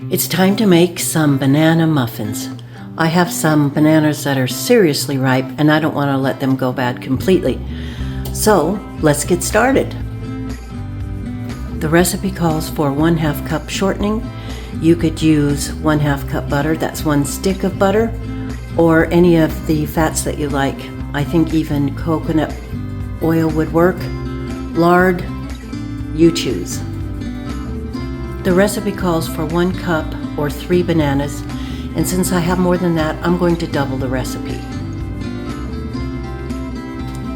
It's time to make some banana muffins. I have some bananas that are seriously ripe and I don't want to let them go bad completely. So let's get started. The recipe calls for 1/2 cup shortening. You could use 1/2 cup butter, that's 1 stick of butter, or any of the fats that you like. I think even coconut oil would work. Lard, you choose. The recipe calls for 1 cup or 3 bananas, and since I have more than that, I'm going to double the recipe.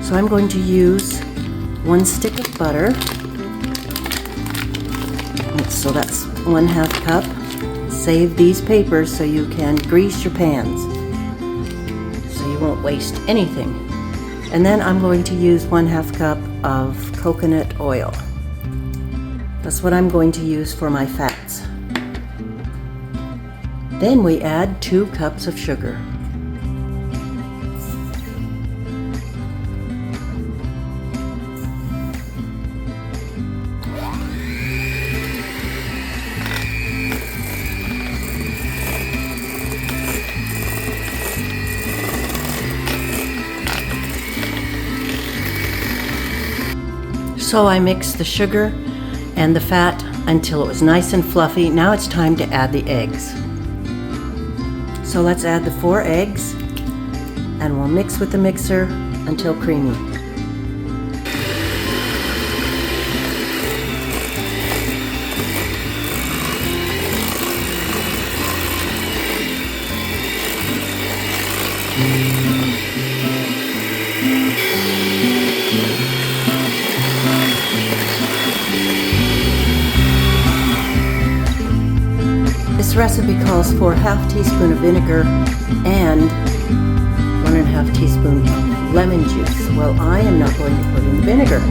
So I'm going to use 1 stick of butter. So that's 1/2 cup. Save these papers so you can grease your pans, so you won't waste anything. And then I'm going to use 1/2 cup of coconut oil. That's what I'm going to use for my fats. Then we add 2 cups of sugar. So I mixed the sugar and the fat until it was nice and fluffy. Now it's time to add the eggs. So let's add the 4 eggs and we'll mix with the mixer until creamy. This recipe calls for 1/2 teaspoon of vinegar and 1.5 teaspoon of lemon juice. Well, I am not going to put in vinegar.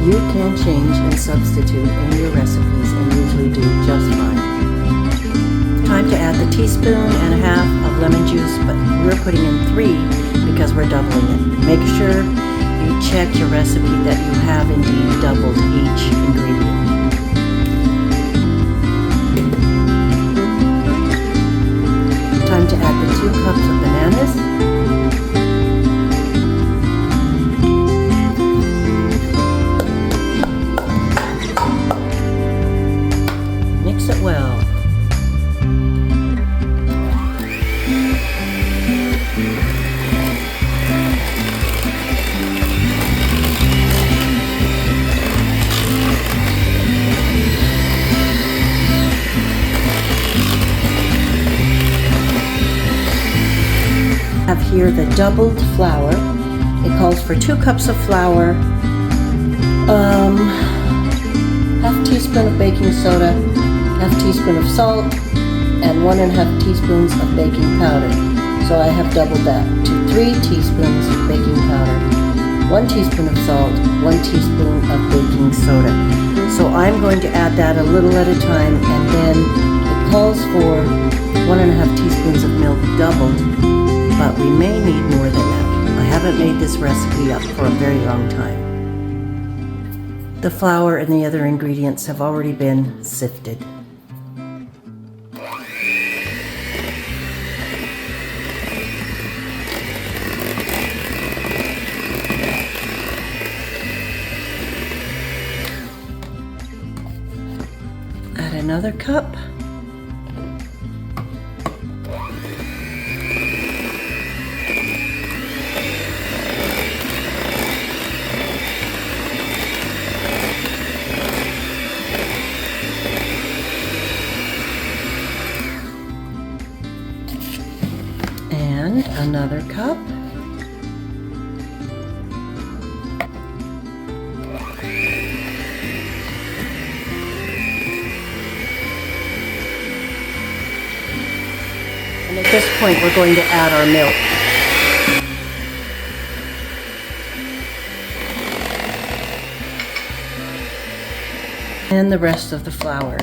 You can change and substitute in your recipes and usually do just fine. Time to add the 1.5 teaspoons of lemon juice, but we're putting in 3 because we're doubling it. Make sure you check your recipe that you have indeed doubled each ingredient. Time to add the 2 cups of bananas. Mix it well. Have here the doubled flour. It calls for 2 cups of flour, 1/2 teaspoon of baking soda, 1/2 teaspoon of salt, and 1.5 teaspoons of baking powder. So I have doubled that to 3 teaspoons of baking powder, 1 teaspoon of salt, 1 teaspoon of baking soda. So I'm going to add that a little at a time, and then it calls for 1.5 teaspoons of milk doubled. But we may need more than that. I haven't made this recipe up for a very long time. The flour and the other ingredients have already been sifted. Add another cup. And another cup. And at this point, we're going to add our milk. And the rest of the flour.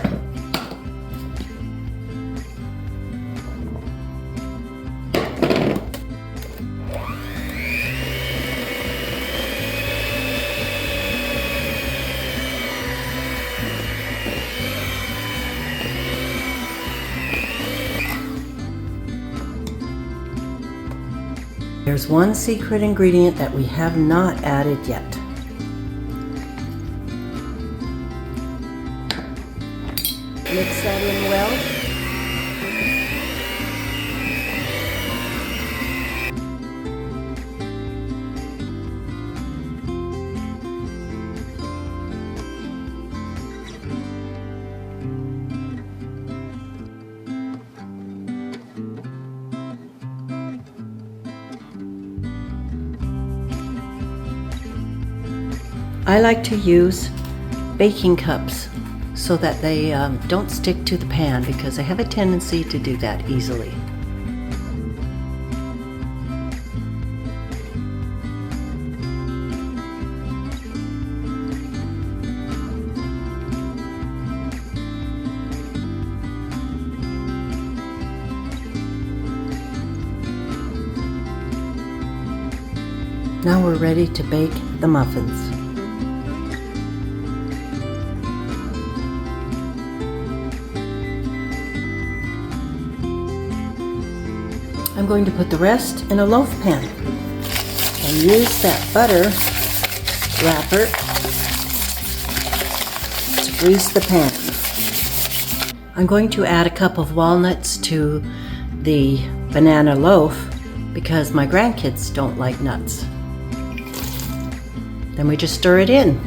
There's one secret ingredient that we have not added yet. Mix that in well. I like to use baking cups so that they don't stick to the pan, because they have a tendency to do that easily. Now we're ready to bake the muffins. I'm going to put the rest in a loaf pan and use that butter wrapper to grease the pan. I'm going to add a cup of walnuts to the banana loaf because my grandkids don't like nuts. Then we just stir it in.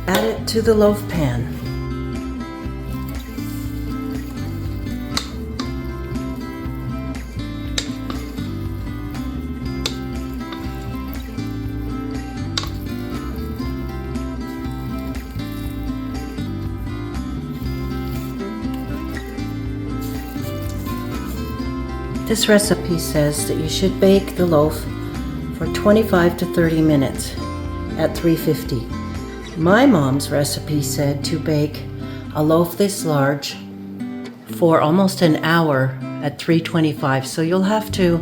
Add it to the loaf pan. This recipe says that you should bake the loaf for 25 to 30 minutes at 350. My mom's recipe said to bake a loaf this large for almost an hour at 325. So you'll have to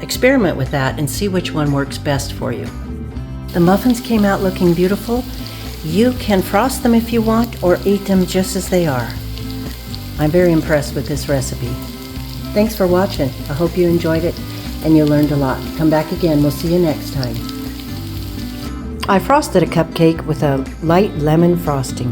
experiment with that and see which one works best for you. The muffins came out looking beautiful. You can frost them if you want or eat them just as they are. I'm very impressed with this recipe. Thanks for watching. I hope you enjoyed it and you learned a lot. Come back again. We'll see you next time. I frosted a cupcake with a light lemon frosting.